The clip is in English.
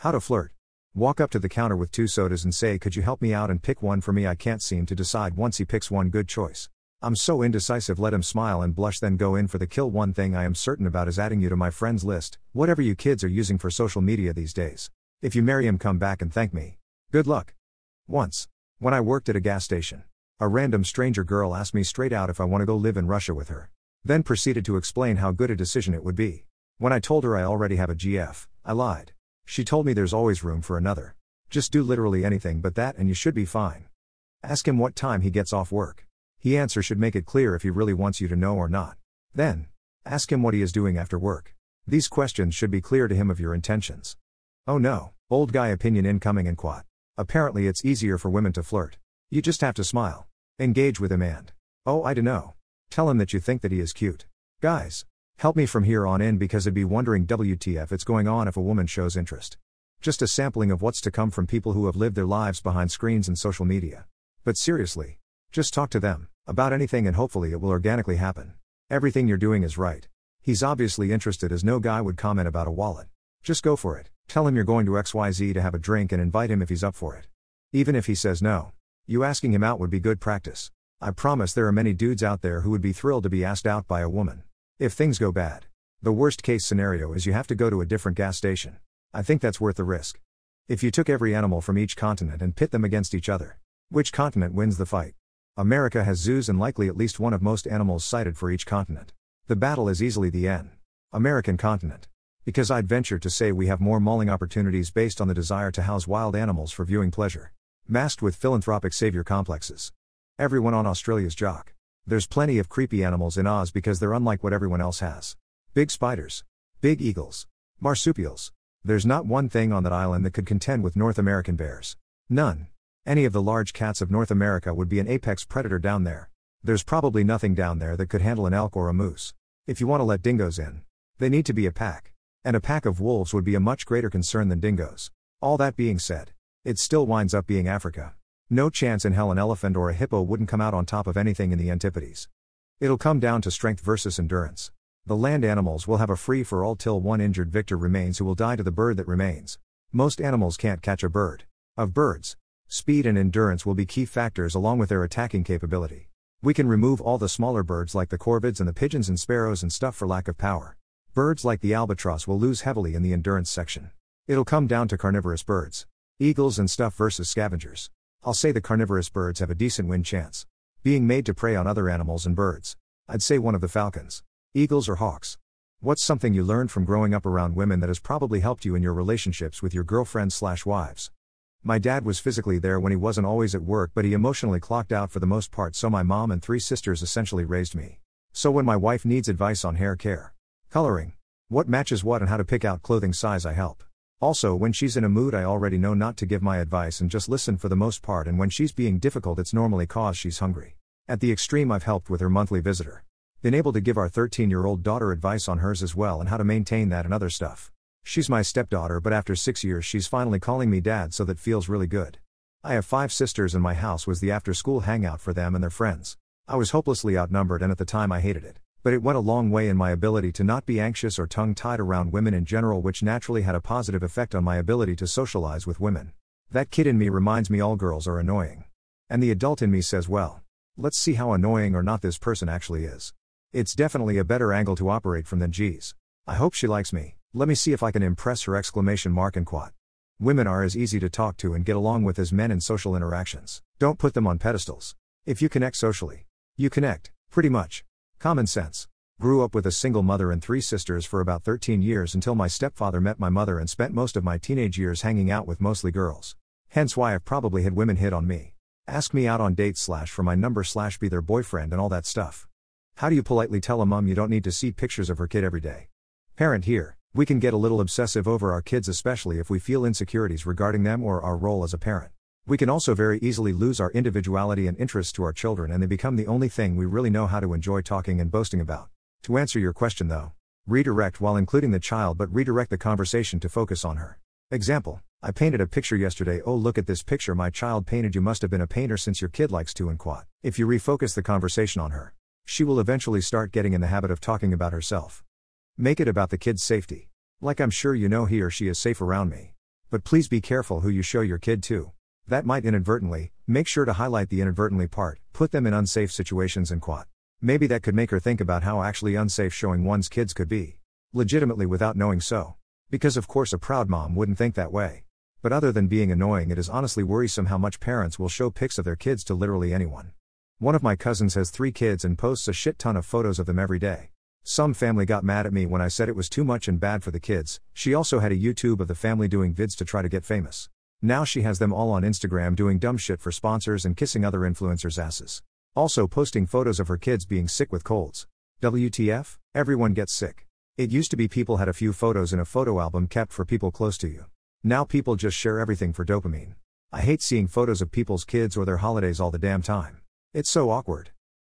How to flirt. Walk up to the counter with 2 sodas and say, "Could you help me out and pick one for me?" I can't seem to decide. Once he picks one good choice, I'm so indecisive. Let him smile and blush, then go in for the kill. One thing I am certain about is adding you to my friends list, whatever you kids are using for social media these days. If you marry him, come back and thank me. Good luck. Once, when I worked at a gas station, a random stranger girl asked me straight out if I want to go live in Russia with her. Then proceeded to explain how good a decision it would be. When I told her I already have a GF, I lied. She told me there's always room for another. Just do literally anything but that and you should be fine. Ask him what time he gets off work. His answer should make it clear if he really wants you to know or not. Then, ask him what he is doing after work. These questions should be clear to him of your intentions. Oh no, old guy opinion incoming and quat. Apparently it's easier for women to flirt. You just have to smile. Engage with him and, oh I dunno. Tell him that you think that he is cute. Guys, help me from here on in because I'd be wondering WTF it's going on if a woman shows interest. Just a sampling of what's to come from people who have lived their lives behind screens and social media. But seriously, just talk to them about anything and hopefully it will organically happen. Everything you're doing is right. He's obviously interested, as no guy would comment about a wallet. Just go for it. Tell him you're going to XYZ to have a drink and invite him if he's up for it. Even if he says no, you asking him out would be good practice. I promise there are many dudes out there who would be thrilled to be asked out by a woman. If things go bad, the worst case scenario is you have to go to a different gas station. I think that's worth the risk. If you took every animal from each continent and pit them against each other, which continent wins the fight? America has zoos and likely at least one of most animals cited for each continent. The battle is easily the American continent. Because I'd venture to say we have more mauling opportunities based on the desire to house wild animals for viewing pleasure, masked with philanthropic savior complexes. Everyone on Australia's jock. There's plenty of creepy animals in Oz because they're unlike what everyone else has. Big spiders, big eagles, marsupials. There's not one thing on that island that could contend with North American bears. None. Any of the large cats of North America would be an apex predator down there. There's probably nothing down there that could handle an elk or a moose. If you want to let dingoes in, they need to be a pack. And a pack of wolves would be a much greater concern than dingoes. All that being said, it still winds up being Africa. No chance in hell an elephant or a hippo wouldn't come out on top of anything in the Antipodes. It'll come down to strength versus endurance. The land animals will have a free-for-all till one injured victor remains who will die to the bird that remains. Most animals can't catch a bird. Of birds, speed and endurance will be key factors along with their attacking capability. We can remove all the smaller birds like the corvids and the pigeons and sparrows and stuff for lack of power. Birds like the albatross will lose heavily in the endurance section. It'll come down to carnivorous birds. Eagles and stuff versus scavengers. I'll say the carnivorous birds have a decent win chance. Being made to prey on other animals and birds. I'd say one of the falcons. Eagles or hawks. What's something you learned from growing up around women that has probably helped you in your relationships with your girlfriends/wives? My dad was physically there when he wasn't always at work, but he emotionally clocked out for the most part, so my mom and 3 sisters essentially raised me. So when my wife needs advice on hair care, coloring, what matches what and how to pick out clothing size, I help. Also, when she's in a mood I already know not to give my advice and just listen for the most part, and when she's being difficult it's normally cause she's hungry. At the extreme I've helped with her monthly visitor. Been able to give our 13-year-old daughter advice on hers as well and how to maintain that and other stuff. She's my stepdaughter, but after 6 years she's finally calling me dad, so that feels really good. I have 5 sisters and my house was the after-school hangout for them and their friends. I was hopelessly outnumbered and at the time I hated it. But it went a long way in my ability to not be anxious or tongue-tied around women in general, which naturally had a positive effect on my ability to socialize with women. That kid in me reminds me all girls are annoying. And the adult in me says, well, let's see how annoying or not this person actually is. It's definitely a better angle to operate from than geez, I hope she likes me, let me see if I can impress her ! And quat. Women are as easy to talk to and get along with as men in social interactions. Don't put them on pedestals. If you connect socially, you connect, pretty much. Common sense. Grew up with a single mother and 3 sisters for about 13 years until my stepfather met my mother, and spent most of my teenage years hanging out with mostly girls. Hence why I've probably had women hit on me, ask me out on dates / for my number / be their boyfriend and all that stuff. How do you politely tell a mom you don't need to see pictures of her kid every day? Parent here, we can get a little obsessive over our kids, especially if we feel insecurities regarding them or our role as a parent. We can also very easily lose our individuality and interests to our children, and they become the only thing we really know how to enjoy talking and boasting about. To answer your question though, redirect while including the child, but redirect the conversation to focus on her. Example, I painted a picture yesterday. Oh, look at this picture my child painted. You must have been a painter since your kid likes to, and quat. If you refocus the conversation on her, she will eventually start getting in the habit of talking about herself. Make it about the kid's safety. Like, I'm sure you know he or she is safe around me. But please be careful who you show your kid to. That might inadvertently, make sure to highlight the inadvertently part, put them in unsafe situations and quote. Maybe that could make her think about how actually unsafe showing one's kids could be. Legitimately without knowing so. Because of course a proud mom wouldn't think that way. But other than being annoying, it is honestly worrisome how much parents will show pics of their kids to literally anyone. One of my cousins has 3 kids and posts a shit ton of photos of them every day. Some family got mad at me when I said it was too much and bad for the kids. She also had a YouTube of the family doing vids to try to get famous. Now she has them all on Instagram doing dumb shit for sponsors and kissing other influencers' asses. Also posting photos of her kids being sick with colds. WTF? Everyone gets sick. It used to be people had a few photos in a photo album kept for people close to you. Now people just share everything for dopamine. I hate seeing photos of people's kids or their holidays all the damn time. It's so awkward.